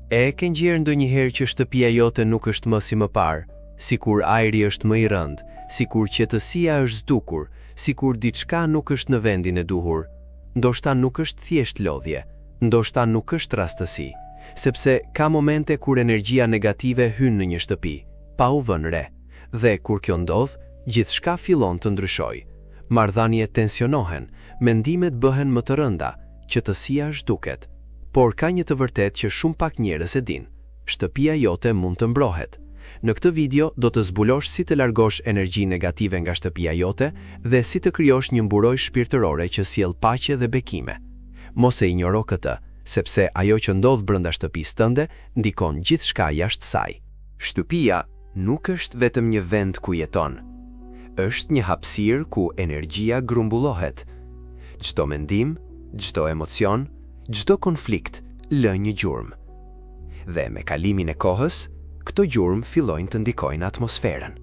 E ke ndjerë ndonjëherë që shtëpia jote nuk është më si më parë, sikur ajri është më i rënd, sikur qetësia është zdukur, sikur diçka nuk është në vendin e duhur. Ndoshta nuk është thjesht lodhje, ndoshta nuk është rastësi, sepse ka momente kur energjia negative hyn në një shtëpi, pa u vënë re, dhe kur kjo ndodh, gjithçka fillon të ndryshojë. Marrëdhëniet tensionohen, mendimet bëhen më të rënda, qetësia zhduket. Por ka një të vërtet që shumë pak njerëz e din. Shtëpia jote mund të mbrohet. Në këtë video do të zbulosh si të largosh energji negative nga shtëpia jote dhe si të krijosh një mburojë shpirtërore që sjell paqe dhe bekime. Mos e injoro këtë, sepse ajo që ndodh brenda shtëpisë tënde ndikon gjithçka jashtë saj. Shtëpia nuk është vetëm një vend ku jeton. Është një hapësirë ku energjia grumbullohet. Çdo mendim, çdo emocion, çdo konflikt lë një gjurmë. Dhe me kalimin e kohës, këto gjurmë fillojnë të ndikojnë atmosferën.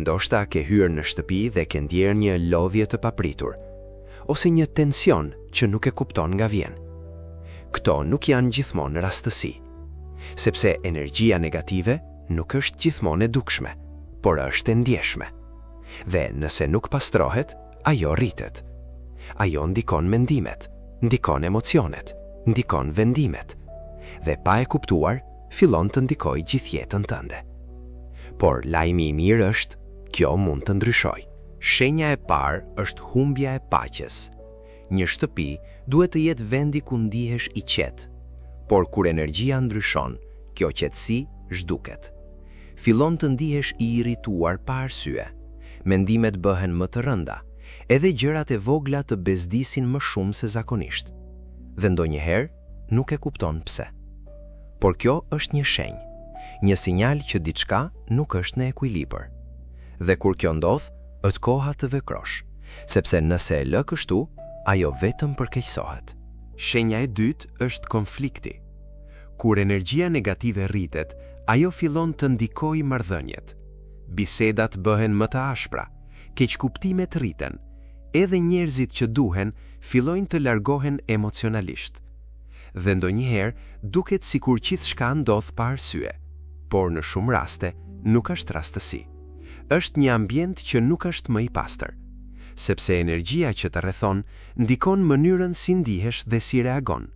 Ndoshta ke hyrë në shtëpi dhe ke ndjerë një lodhje të papritur, ose një tension që nuk e kupton nga vjen. Këto nuk janë gjithmonë rastësi, sepse energjia negative nuk është gjithmonë e dukshme, por është e ndjeshme. Dhe nëse nuk pastrohet, ajo rritet. Ajo ndikon mendimet, ndikon emocionet, ndikon vendimet, dhe pa e kuptuar, fillon të ndikoj gjithë jetën tënde. Por lajmi i mirë është, kjo mund të ndryshojë. Shenja e parë është humbja e paqes. Një shtëpi duhet të jetë vendi ku ndihesh i qetë, por kur energjia ndryshon, kjo qetësi zhduket. Fillon të ndihesh i irrituar pa arsye, mendimet bëhen më të rënda, edhe gjërat e vogla të bezdisin më shumë se zakonisht. Dhe ndonjëherë nuk e kupton pse. Por kjo është një shenjë, një sinjal që diçka nuk është në ekuilibër. Dhe kur kjo ndodh, është koha të vekrosh, sepse nëse e lë kështu, ajo vetëm përkeqësohet. Shenja e dytë është konflikti. Kur energjia negative rritet, ajo fillon të ndikojë marrëdhëniet. Bisedat bëhen më të ashpra, keqkuptimet rriten, edhe njerëzit që duhen fillojnë të largohen emocionalisht. Dhe ndonjëherë duket sikur gjithçka ndodh pa arsye, por në shumë raste nuk është rastësi. Është një ambient që nuk është më i pastër, sepse energjia që të rrethon ndikon mënyrën si ndihesh dhe si reagon.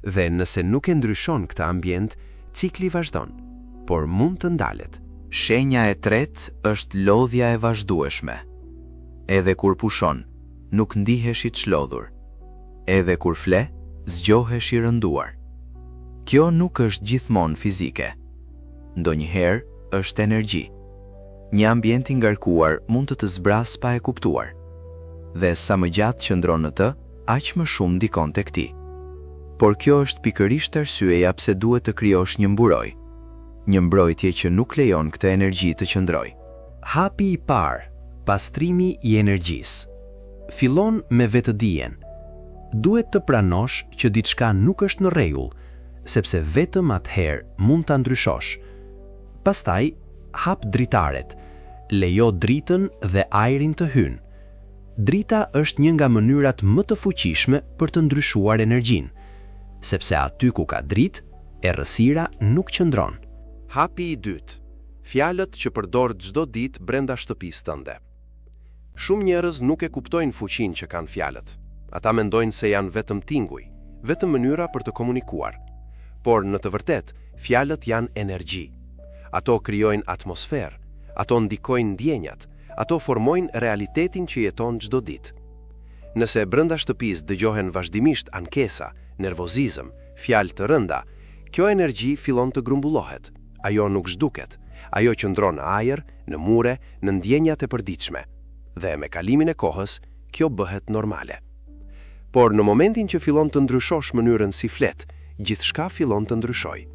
Dhe nëse nuk e ndryshon këtë ambient, cikli vazhdon, por mund të ndalet. Shenja e tretë është lodhja e vazhdueshme. Edhe kur pushon, nuk ndihesh i çlodhur. Edhe kur fle, zgjohesh i rënduar. Kjo nuk është gjithmonë fizike. Ndonjëherë është energji. Një ambient i ngarkuar mund të zbras pa e kuptuar. Dhe sa më gjatë qëndron në të, aq më shumë ndikon tek ti. Por kjo është pikërisht arsyeja pse duhet të krijosh një mburojë. Një mbrojtje që nuk lejon këtë energji të qëndrojë. Hapi i parë, pastrimi i energjisë. Fillon me vetëdijen. Duhet të pranosh që diçka nuk është në rregull, sepse vetëm atëherë mund ta ndryshosh. Pastaj, hap dritaret. Lejo dritën dhe ajrin të hynë. Drita është një nga mënyrat më të fuqishme për të ndryshuar energjinë, sepse aty ku ka dritë, errësira nuk qëndron. Hapi i dytë. Fjalët që përdor çdo ditë brenda shtëpisë tënde. Shumë njerëz nuk e kuptojnë fuqinë që kanë fjalët. Ata mendojnë se janë vetëm tinguj, vetëm mënyra për të komunikuar. Por në të vërtetë, fjalët janë energji. Ato krijojnë atmosferë, ato ndikojnë ndjenjat, ato formojnë realitetin që jeton çdo ditë. Nëse brenda shtëpisë dëgjohen vazhdimisht ankesa, nervozizëm, fjalë të rënda, kjo energji fillon të grumbullohet. Ajo nuk zhduket, ajo qëndron në ajër, në mure, në ndjenjat e përditshme. Dhe me kalimin e kohës, kjo bëhet normale. Por në momentin që fillon të ndryshosh mënyrën si flet, gjithçka fillon të ndryshojë.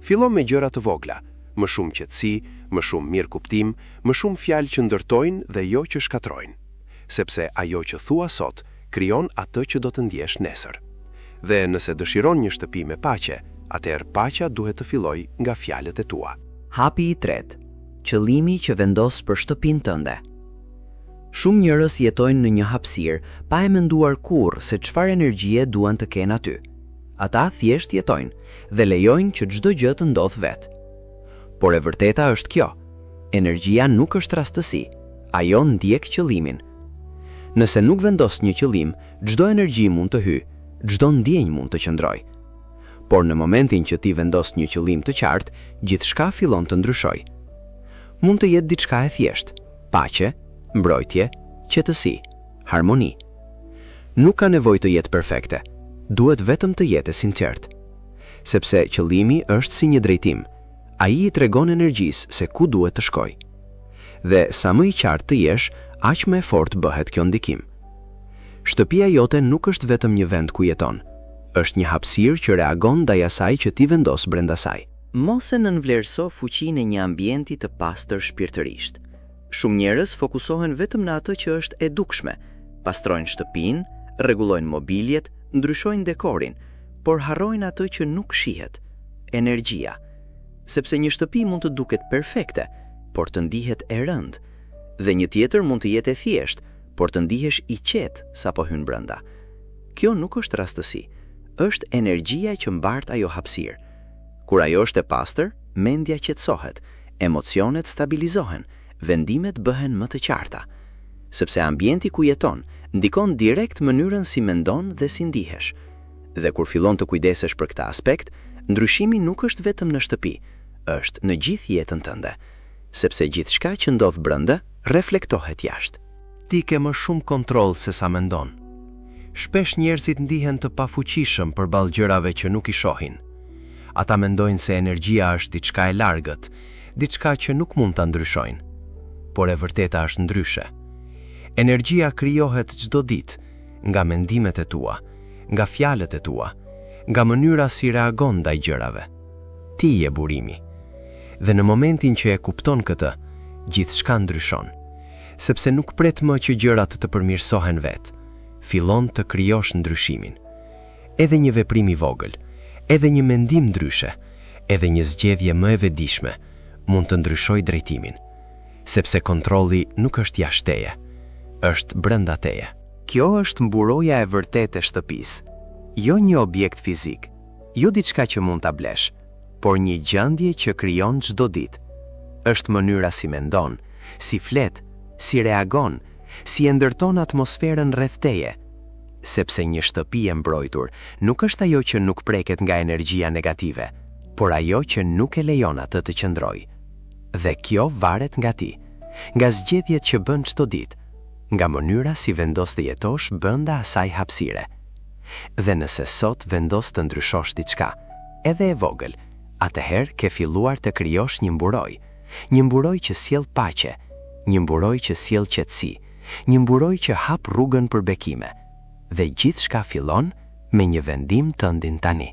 Fillon me gjëra të vogla, më shumë qetësi, më shumë mirëkuptim, më shumë fjalë që ndërtojnë dhe jo që shkatrojnë. Sepse ajo që thua sot, krijon atë që do të ndjesh nesër. Dhe nëse dëshiron një shtëpi me paqe, atëherë paqja duhet të fillojë nga fjalët e tua. Hapi i tretë. Qëllimi që vendos për shtëpinë tënde. Shumë njerëz jetojnë në një hapësirë pa e menduar kurrë se çfarë energjie duan të kenë aty. Ata thjesht jetojnë dhe lejojnë që çdo gjë të ndodh vetë. Por e vërteta është kjo: energjia nuk është rastësi, ajo ndjek qëllimin. Nëse nuk vendos një qëllim, çdo energji mund të hyjë, çdo ndjenjë mund të qëndrojë. Por në momentin që ti vendos një qëllim të qartë, gjithçka fillon të ndryshojë. Mund të jetë diçka e thjeshtë: paqe, mbrojtje, qetësi, harmoni. Nuk ka nevojë të jetë perfekte, duhet vetëm të jetë e sinqertë. Sepse qëllimi është si një drejtim, ai i tregon energjisë se ku duhet të shkojë. Dhe sa më i qartë të jesh, aq më e fortë bëhet kjo ndikim. Shtëpia jote nuk është vetëm një vend ku jeton, është një hapësirë që reagon ndaj asaj që ti vendos brenda saj. Mos e nënvlerëso fuqinë e një ambienti të pastër shpirtërisht. Shumë njerëz fokusohen vetëm në atë që është e dukshme, pastrojnë shtëpinë, rregullojnë mobiljet, ndryshojnë dekorin, por harrojnë atë që nuk shihet: energjia. Sepse një shtëpi mund të duket perfekte, por të ndihet e rëndë, dhe një tjetër mund të jetë e thjeshtë, por të ndihesh i qetë sapo hyn brenda. Kjo nuk është rastësi, është energjia që mbart ajo hapësirë. Kur ajo është e pastër, mendja qetësohet, emocionet stabilizohen, vendimet bëhen më të qarta. Sepse ambienti ku jeton ndikon direkt mënyrën si mendon dhe si ndihesh. Dhe kur fillon të kujdesesh për këtë aspekt, ndryshimi nuk është vetëm në shtëpi, është në gjithë jetën tënde, sepse gjithçka që ndodh brenda reflektohet jashtë. Ti ke më shumë kontroll se sa mendon. Shpesh njerëzit ndihen të pafuqishëm përballë gjërave që nuk i shohin. Ata mendojnë se energjia është diçka e largët, diçka që nuk mund ta ndryshojnë. Por e vërteta është ndryshe. Energjia krijohet çdo ditë nga mendimet e tua, nga fjalët e tua, nga mënyra si reagon ndaj gjërave. Ti je burimi. Dhe në momentin që e kupton këtë, gjithçka ndryshon. Sepse nuk pret më që gjërat të përmirësohen vetë, fillon të krijosh ndryshimin. Edhe një veprim i vogël, edhe një mendim ndryshe, edhe një zgjedhje më e vetëdijshme mund të ndryshojë drejtimin. Sepse kontrolli nuk është jashtë teje, është brenda teje. Kjo është mburoja e vërtetë e shtëpisë, jo një objekt fizik, jo diçka që mund ta blesh, por një gjendje që krijon çdo ditë. Është mënyra si mendon, si flet, si reagon, si e ndërton atmosferën rreth teje. Sepse një shtëpi e mbrojtur nuk është ajo që nuk preket nga energjia negative, por ajo që nuk e lejon atë të qëndrojë. Dhe kjo varet nga ti, nga zgjedhjet që bën çdo ditë, nga mënyra si vendos të jetosh brenda asaj hapësire. Dhe nëse sot vendos të ndryshosh diçka, edhe e vogël, atëherë ke filluar të krijosh një mburoj që sjell paqe, një mburoj që sjell qetësi, një mburoj që hap rrugën për bekime. Dhe gjithçka fillon me një vendim tëndin tani.